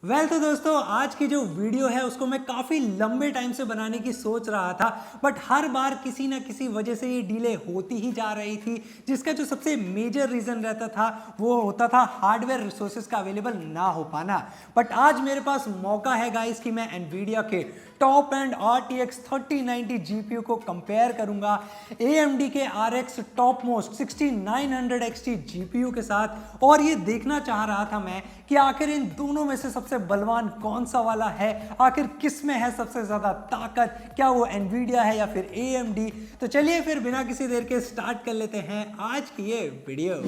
तो दोस्तों आज की जो वीडियो है उसको मैं काफ़ी लंबे टाइम से बनाने की सोच रहा था, बट हर बार किसी ना किसी वजह से ये डिले होती ही जा रही थी। जिसका जो सबसे मेजर रीज़न रहता था वो होता था हार्डवेयर रिसोर्सेज का अवेलेबल ना हो पाना। बट आज मेरे पास मौका है गाइस कि मैं एनवीडिया के टॉप एंड RTX 3090 GPU को कंपेयर करूंगा AMD के RX top most 6900 XT GPU के साथ। और ये देखना चाह रहा था मैं कि आखिर इन दोनों में से सबसे बलवान कौन सा वाला है, आखिर किस में है सबसे ज्यादा ताकत, क्या वो एनवीडिया है या फिर AMD। तो चलिए फिर बिना किसी देर के स्टार्ट कर लेते हैं आज की ये वीडियो।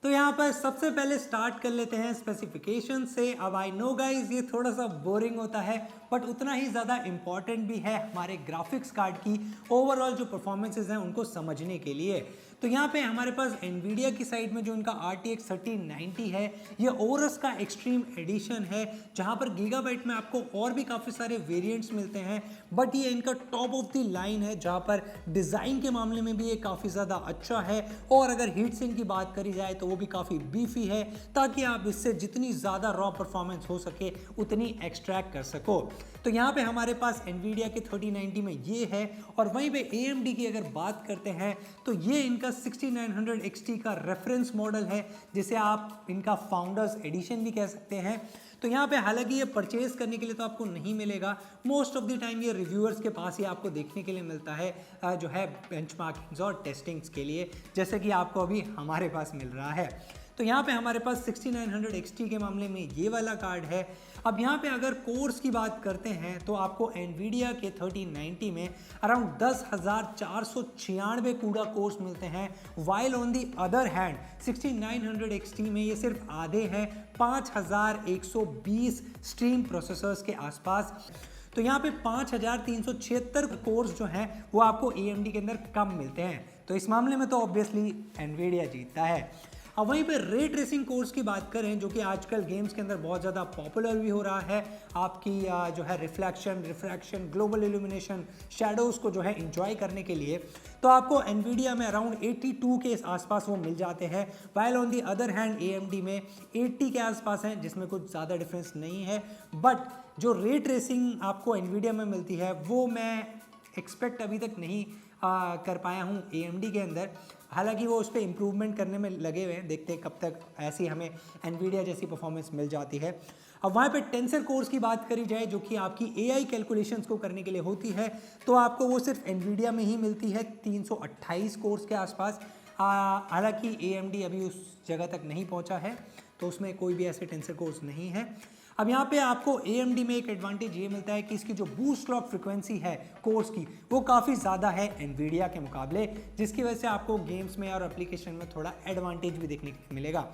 तो यहाँ पर सबसे पहले स्टार्ट कर लेते हैं स्पेसिफिकेशन से। अब आई नो गाइज ये थोड़ा सा बोरिंग होता है, बट उतना ही ज़्यादा इंपॉर्टेंट भी है हमारे ग्राफिक्स कार्ड की ओवरऑल जो परफॉर्मेंसेज हैं उनको समझने के लिए। तो यहाँ पे हमारे पास एनवीडिया की साइड में जो इनका RTX 3090 है, ये ओरस का एक्सट्रीम एडिशन है, जहाँ पर गीगाबाइट में आपको और भी काफ़ी सारे वेरिएंट्स मिलते हैं, बट ये इनका टॉप ऑफ द लाइन है, जहाँ पर डिज़ाइन के मामले में भी ये काफ़ी ज़्यादा अच्छा है। और अगर हीट सिंक की बात करी जाए तो वो भी काफ़ी बीफी है, ताकि आप इससे जितनी ज़्यादा रॉ परफॉर्मेंस हो सके उतनी एक्सट्रैक्ट कर सको। तो यहाँ पे हमारे पास एनवीडिया के 3090 में ये है। और वहीं पे AMD की अगर बात करते हैं तो ये इनका 6900 XT का रेफरेंस मॉडल है, जिसे आप इनका फाउंडर्स एडिशन भी कह सकते हैं। तो यहाँ पे हालांकि ये परचेज करने के लिए तो आपको नहीं मिलेगा, मोस्ट ऑफ द टाइम ये रिव्यूअर्स के पास ही आपको देखने के लिए मिलता है, जो है बेंचमार्किंग्स और टेस्टिंग्स के लिए, जैसे कि आपको अभी हमारे पास मिल रहा है। तो यहाँ पे हमारे पास 6900 XT के मामले में ये वाला कार्ड है। अब यहाँ पे अगर कोर्स की बात करते हैं तो आपको एनवीडिया के 3090 में अराउंड 10,496 कूड़ा कोर्स मिलते हैं, while on the other hand 6900 XT में ये सिर्फ आधे हैं, 5120 स्ट्रीम प्रोसेसर्स के आसपास। तो यहाँ पे 5376 कोर्स जो हैं वो आपको AMD के अंदर कम मिलते हैं। तो इस मामले में तो ऑब्वियसली एनवीडिया जीतता है। अब वहीं पे रे ट्रेसिंग कोर्स की बात करें, जो कि आजकल गेम्स के अंदर बहुत ज़्यादा पॉपुलर भी हो रहा है, आपकी जो है reflection, refraction, global illumination, shadows को जो है इंजॉय करने के लिए, तो आपको एनवीडिया में अराउंड 82 के आसपास वो मिल जाते हैं, while on the other hand AMD में 80 के आसपास हैं, जिसमें कुछ ज़्यादा डिफरेंस नहीं है। बट जो रे ट्रेसिंग आपको एनवीडिया में मिलती है वो मैं एक्सपेक्ट अभी तक नहीं कर पाया हूँ AMD के अंदर। हालांकि वो उस पर इम्प्रूवमेंट करने में लगे हुए हैं, देखते हैं कब तक ऐसी हमें एनवीडिया जैसी परफॉर्मेंस मिल जाती है। अब वहाँ पे टेंसर कोर्स की बात करी जाए, जो कि आपकी AI कैलकुलेशंस को करने के लिए होती है, तो आपको वो सिर्फ एनवीडिया में ही मिलती है 328 कोर्स के आसपास। हालांकि AMD अभी उस जगह तक नहीं पहुँचा है, तो उसमें कोई भी ऐसे टेंसर कोर्स नहीं है। अब यहाँ पे आपको AMD में एक एडवांटेज ये मिलता है कि इसकी जो बूस्ट क्लॉक फ्रिक्वेंसी है कोर्स की, वो काफ़ी ज़्यादा है एनवीडिया के मुकाबले, जिसकी वजह से आपको गेम्स में और एप्लीकेशन में थोड़ा एडवांटेज भी देखने को मिलेगा।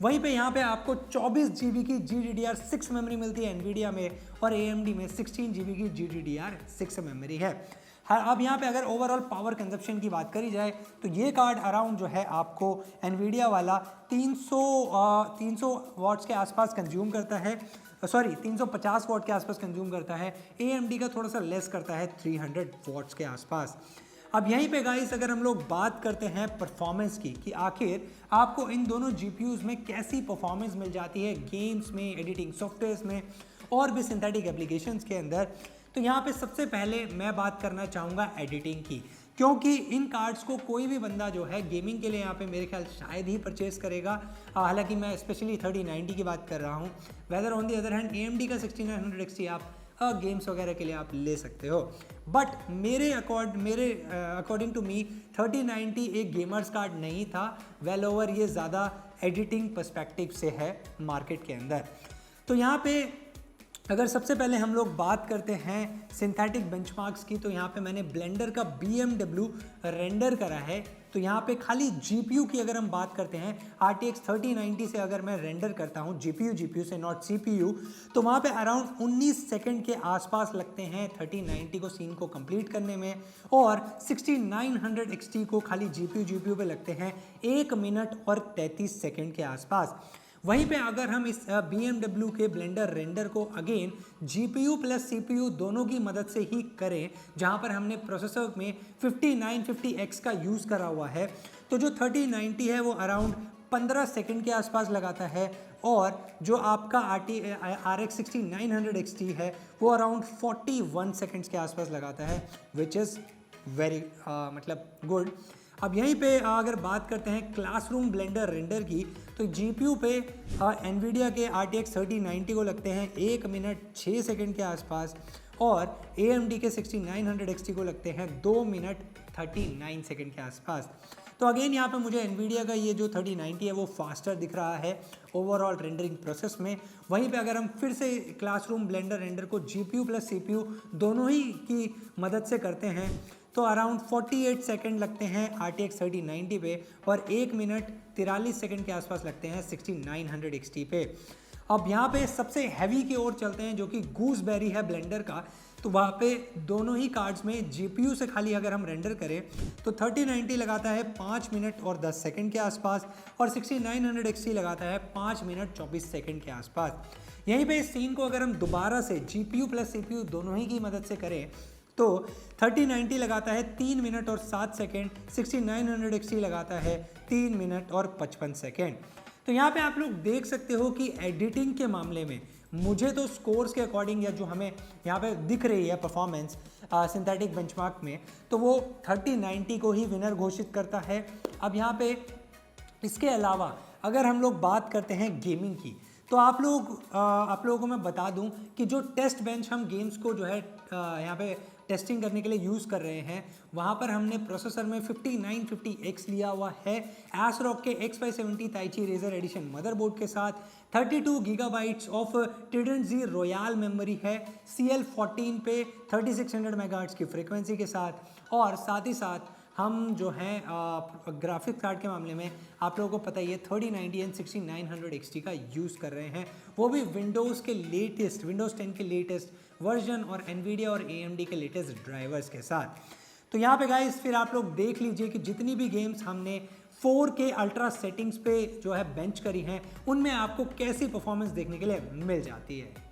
वहीं पे यहाँ पे आपको 24 GB की GDDR6 मेमोरी मिलती है एनवीडिया में, और AMD में 16 GB की GDDR6 मेमोरी है। अब यहाँ पे अगर ओवरऑल पावर कंजप्शन की बात करी जाए तो ये कार्ड अराउंड जो है आपको एनवीडिया वाला 300 वॉट्स के आसपास कंज्यूम करता है, सॉरी 350 वॉट के आसपास कंज्यूम करता है। AMD का थोड़ा सा लेस करता है 300 वॉट्स के आसपास। अब यहीं पे गाइस अगर हम लोग बात करते हैं परफॉर्मेंस की, कि आखिर आपको इन दोनों GPUs में कैसी परफॉर्मेंस मिल जाती है गेम्स में, एडिटिंग सॉफ्टवेयर्स में और भी सिंथेटिक एप्लीकेशंस के अंदर, तो यहाँ पे सबसे पहले मैं बात करना चाहूँगा एडिटिंग की, क्योंकि इन कार्ड्स को कोई भी बंदा जो है गेमिंग के लिए यहाँ पे मेरे ख्याल शायद ही परचेस करेगा। हालांकि मैं स्पेशली 3090 की बात कर रहा हूँ। Whether on the other hand AMD का 6900 XT आप गेम्स वगैरह के लिए आप ले सकते हो, बट मेरे अकॉर्डिंग टू मी 3090 एक गेमर्स कार्ड नहीं था, वेल ओवर ये ज़्यादा एडिटिंग पर्सपेक्टिव से है मार्केट के अंदर। तो यहाँ पे अगर सबसे पहले हम लोग बात करते हैं सिंथेटिक बेंचमार्क्स की, तो यहाँ पे मैंने ब्लेंडर का BMW रेंडर करा है। तो यहाँ पे खाली GPU की अगर हम बात करते हैं, RTX 3090 से अगर मैं रेंडर करता हूँ GPU से, नॉट CPU, तो वहाँ पे अराउंड 19 सेकंड के आसपास लगते हैं 3090 को सीन को कंप्लीट करने में, और 6900 XT को खाली GPU पे लगते हैं 1 मिनट और 33 सेकंड के आसपास। वहीं पे अगर हम इस BMW के ब्लेंडर रेंडर को अगेन GPU प्लस CPU दोनों की मदद से ही करें, जहां पर हमने प्रोसेसर में 5950X का यूज़ करा हुआ है, तो जो 3090 है वो अराउंड 15 सेकंड के आसपास लगाता है, और जो आपका RX 6900 XT है वो अराउंड 41 सेकंड्स के आसपास लगाता है, विच इज़ वेरी मतलब गुड। अब यहीं पे अगर बात करते हैं क्लासरूम ब्लेंडर रेंडर की, तो GPU पे NVIDIA के RTX 3090 को लगते हैं 1 मिनट 6 सेकंड के आसपास, और AMD के 6900 XT को लगते हैं 2 मिनट 39 सेकंड के आसपास। तो अगेन यहाँ पे मुझे NVIDIA का ये जो 3090 है वो फास्टर दिख रहा है ओवरऑल रेंडरिंग प्रोसेस में। वहीं पे अगर हम फिर से क्लासरूम ब्लेंडर रेंडर को GPU प्लस CPU दोनों ही की मदद से करते हैं, तो अराउंड 48 सेकंड लगते हैं RTX 3090 पे, और 1 मिनट 43 सेकंड के आसपास लगते हैं 6900 XT पे। अब यहाँ पे सबसे हैवी की ओर चलते हैं, जो कि गूसबेरी है ब्लेंडर का। तो वहाँ पे दोनों ही कार्ड्स में GPU से खाली अगर हम रेंडर करें तो 3090 लगाता है 5 मिनट और 10 सेकंड के आसपास, और 6900 XT लगाता है 5 मिनट 24 सेकंड के आसपास। यहीं पे इस सीन को अगर हम दोबारा से GPU प्लस CPU दोनों ही की मदद से करें, तो 3090 लगाता है 3 मिनट और 7 सेकंड, 6900 XT लगाता है 3 मिनट और 55 सेकंड। तो यहाँ पे आप लोग देख सकते हो कि एडिटिंग के मामले में मुझे तो स्कोर्स के अकॉर्डिंग, या जो हमें यहाँ पे दिख रही है परफॉर्मेंस सिंथेटिक बेंचमार्क में, तो वो 3090 को ही विनर घोषित करता है। अब यहाँ पे इसके अलावा अगर हम लोग बात करते हैं गेमिंग की, तो आप लोगों को मैं बता दूं कि जो टेस्ट बेंच हम गेम्स को जो है यहाँ पे टेस्टिंग करने के लिए यूज़ कर रहे हैं, वहाँ पर हमने प्रोसेसर में 5950X लिया हुआ है ASRock के X570 ताइची रेजर एडिशन मदरबोर्ड के साथ। 32 gigabytes of Trident Z royal memory है CL14 पे 3600 मेगाहर्ट्ज़ की फ्रीक्वेंसी के साथ, और साथ ही साथ हम जो हैं ग्राफिक्स कार्ड के मामले में आप लोगों को पता ही है 3090 एंड 6900 XT का यूज़ कर रहे हैं, वो भी विंडोज़ के लेटेस्ट, विंडोज़ 10 के लेटेस्ट वर्जन और NVIDIA और AMD के लेटेस्ट ड्राइवर्स के साथ। तो यहाँ पे गाइस फिर आप लोग देख लीजिए कि जितनी भी गेम्स हमने 4K अल्ट्रा सेटिंग्स पे जो है बेंच करी हैं, उनमें आपको कैसी परफॉर्मेंस देखने के लिए मिल जाती है।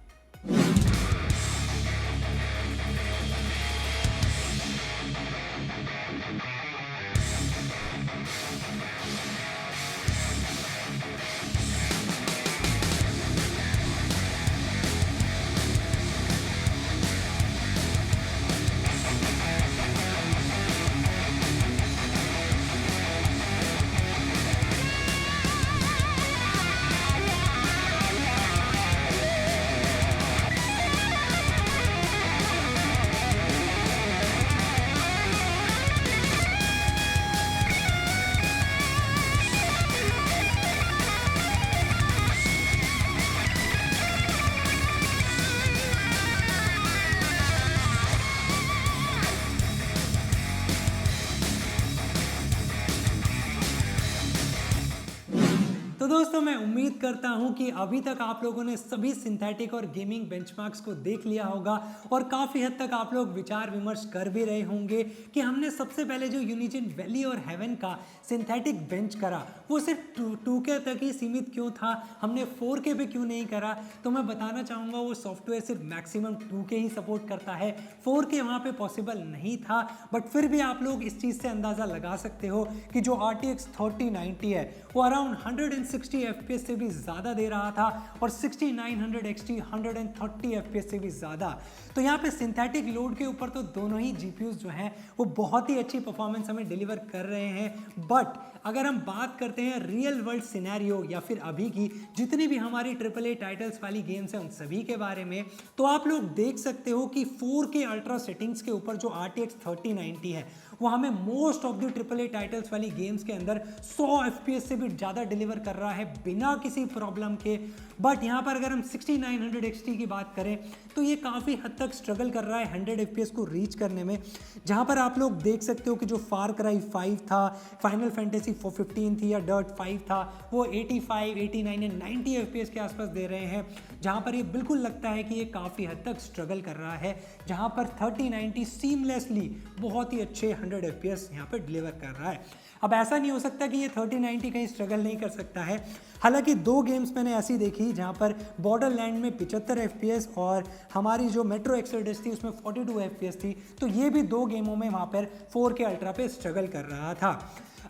तो दोस्तों मैं उम्मीद करता हूं कि अभी तक आप लोगों ने सभी सिंथेटिक और गेमिंग बेंचमार्क्स को देख लिया होगा, और काफ़ी हद तक आप लोग विचार विमर्श कर भी रहे होंगे कि हमने सबसे पहले जो यूनिजन वैली और हेवन का सिंथेटिक बेंच करा वो सिर्फ 2K तक ही सीमित क्यों था, हमने 4K पे क्यों नहीं करा। तो मैं बताना चाहूँगा वो सॉफ्टवेयर सिर्फ मैक्सिमम 2K ही सपोर्ट करता है, 4K वहाँ पे पॉसिबल नहीं था। बट फिर भी आप लोग इस चीज़ से अंदाज़ा लगा सकते हो कि जो RTX 3090 है वो अराउंड 160 FPS से भी ज़्यादा दे रहा था, और 6900 XT 130 FPS से भी ज़्यादा। तो यहाँ पे सिंथेटिक लोड के ऊपर तो दोनों ही GPUs जो हैं वो बहुत ही अच्छी परफॉर्मेंस हमें डिलीवर कर रहे हैं। बट अगर हम बात करते हैं रियल वर्ल्ड सिनेरियो या फिर अभी की जितनी भी हमारी AAA टाइटल्स वाली गेम्स हैं उन सभी के बारे में, तो आप लोग देख सकते हो कि 4K अल्ट्रा सेटिंग्स के ऊपर जो RTX 3090 है वो हमें most of the AAA titles वाली गेम्स के अंदर 100 FPS से भी ज़्यादा डिलीवर कर रहा है बिना किसी प्रॉब्लम के। बट यहाँ पर अगर हम 6900 XT की बात करें तो ये काफ़ी हद तक स्ट्रगल कर रहा है 100 FPS को रीच करने में, जहाँ पर आप लोग देख सकते हो कि जो फार क्राई 5 था, फाइनल फैंटेसी 15 थी या डर्ट 5 था, वो 85, 89 एंड 90 FPS के आसपास दे रहे हैं, जहाँ पर ये बिल्कुल लगता है कि ये काफ़ी हद तक स्ट्रगल कर रहा है। जहाँ पर 3090 सीमलेसली बहुत ही अच्छे 100 FPS यहाँ पे डिलीवर कर रहा है। अब ऐसा नहीं हो सकता कि ये 3090 कहीं स्ट्रगल नहीं कर सकता है। हालांकि 2 गेम्स मैंने ऐसी देखी जहाँ पर बॉर्डरलैंड में 75 FPS और हमारी जो मेट्रो एक्सोडस थी उसमें 42 FPS थी, तो ये भी 2 गेमों में वहाँ पर 4K अल्ट्रा पे स्ट्रगल कर रहा था।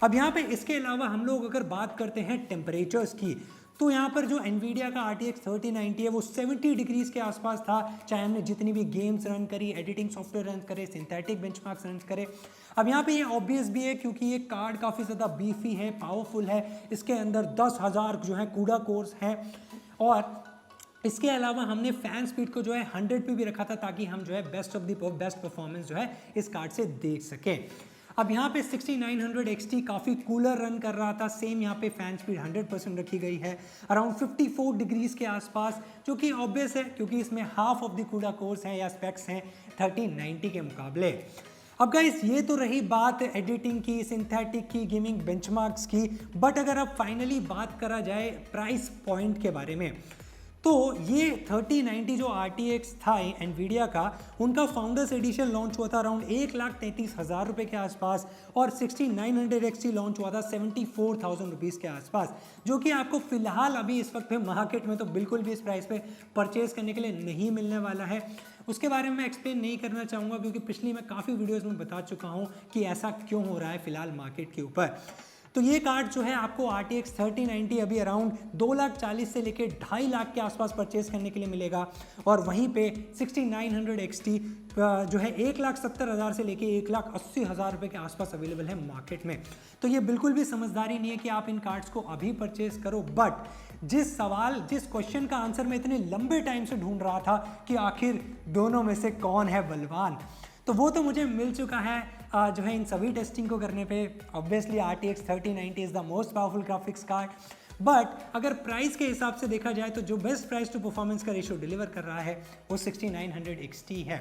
अब यहाँ पे इसके अलावा हम लोग अगर बात करते हैं टेम्परेचर्स की, तो यहाँ पर जो NVIDIA का RTX 3090 है वो 70 डिग्रीज के आसपास था, चाहे हमने जितनी भी गेम्स रन करी, एडिटिंग सॉफ्टवेयर रन करे, सिंथेटिक बेंचमार्क्स रन करे। अब यहाँ पे ये ऑब्वियस भी है क्योंकि ये कार्ड काफ़ी ज़्यादा बीफी है, पावरफुल है, इसके अंदर 10,000 जो है CUDA कोर्स हैं और इसके अलावा हमने फैन स्पीड को जो है 100 पे भी रखा था ताकि हम जो है best of the best performance जो है इस कार्ड से देख सकें। अब यहाँ पे 6900 XT काफ़ी कूलर रन कर रहा था, सेम यहाँ पे फैन स्पीड 100% रखी गई है, अराउंड 54 डिग्रीज के आसपास, जो कि ऑब्वियस है क्योंकि इसमें half of the CUDA course हैं या स्पेक्स हैं 3090 के मुकाबले। अब गाइस ये तो रही बात एडिटिंग की, सिंथेटिक की, गेमिंग बेंचमार्क्स की, बट अगर अब फाइनली बात करा जाए प्राइस पॉइंट के बारे में, तो ये 3090 जो RTX था NVIDIA का, उनका फाउंडर्स एडिशन लॉन्च हुआ था अराउंड 1,33,000 रुपये के आसपास और 6900 XT लॉन्च हुआ था 74,000 रुपीज़ के आसपास, जो कि आपको फिलहाल अभी इस वक्त पे मार्केट में तो बिल्कुल भी इस प्राइस पे परचेज करने के लिए नहीं मिलने वाला है। उसके बारे में मैं एक्सप्लेन नहीं करना चाहूँगा क्योंकि पिछली मैं काफ़ी वीडियोज़ में बता चुका हूँ कि ऐसा क्यों हो रहा है फिलहाल मार्केट के ऊपर। तो ये कार्ड जो है आपको RTX 3090 अभी अराउंड 2,40,000 से लेकर 2,50,000 के आसपास परचेज करने के लिए मिलेगा और वहीं पे 6900 XT जो है 1,70,000 से लेकर 1,80,000 रुपये के आसपास अवेलेबल है मार्केट में। तो ये बिल्कुल भी समझदारी नहीं है कि आप इन कार्ड्स को अभी परचेज करो, बट जिस क्वेश्चन का आंसर मैं इतने लंबे टाइम से ढूंढ रहा था कि आखिर दोनों में से कौन है बलवान, तो वो तो मुझे मिल चुका है जो है इन सभी टेस्टिंग को करने पे। Obviously RTX 3090 is the most powerful graphics card, but अगर प्राइस के हिसाब से देखा जाए तो जो बेस्ट प्राइस टू परफॉर्मेंस का रेशियो डिलीवर कर रहा है वो 6900 XT है।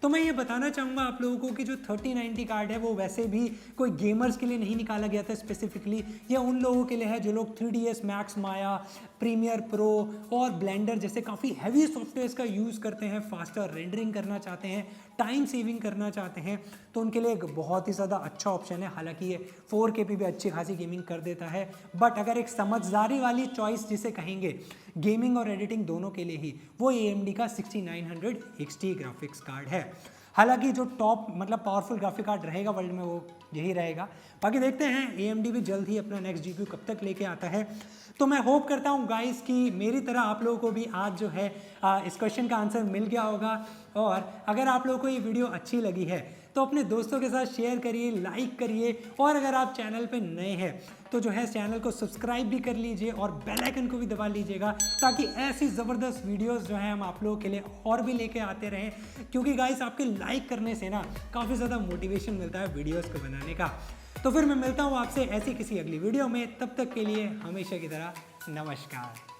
तो मैं ये बताना चाहूँगा आप लोगों को कि जो 3090 कार्ड है वो वैसे भी कोई गेमर्स के लिए नहीं निकाला गया था स्पेसिफिकली, ये उन लोगों के लिए है जो लोग 3ds Max, माया, प्रीमियर प्रो और ब्लेंडर जैसे काफ़ी हैवी सॉफ्टवेयर्स का यूज़ करते हैं, फास्टर रेंडरिंग करना चाहते हैं, टाइम सेविंग करना चाहते हैं, तो उनके लिए एक बहुत ही ज़्यादा अच्छा ऑप्शन है। हालांकि ये 4K पे भी अच्छी खासी गेमिंग कर देता है, बट अगर एक समझदारी वाली चॉइस जिसे कहेंगे गेमिंग और एडिटिंग दोनों के लिए ही, वो AMD का 6900 XT ग्राफिक्स कार्ड है। हालांकि जो टॉप मतलब पावरफुल ग्राफिक कार्ड रहेगा वर्ल्ड में वो यही रहेगा। बाकी देखते हैं AMD भी जल्द ही अपना नेक्स्ट GPU कब तक लेके आता है। तो मैं होप करता हूँ गाइस कि मेरी तरह आप लोगों को भी आज जो है इस क्वेश्चन का आंसर मिल गया होगा, और अगर आप लोगों को ये वीडियो अच्छी लगी है तो अपने दोस्तों के साथ शेयर करिए, लाइक करिए, और अगर आप चैनल पे नए हैं तो जो है चैनल को सब्सक्राइब भी कर लीजिए और बेल आइकन को भी दबा लीजिएगा ताकि ऐसी ज़बरदस्त वीडियोस जो हैं हम आप लोगों के लिए और भी लेके आते रहें, क्योंकि गाइस आपके लाइक करने से ना काफ़ी ज़्यादा मोटिवेशन मिलता है वीडियोस को बनाने का। तो फिर मैं मिलता हूँ आपसे ऐसी किसी अगली वीडियो में, तब तक के लिए हमेशा की तरह नमस्कार।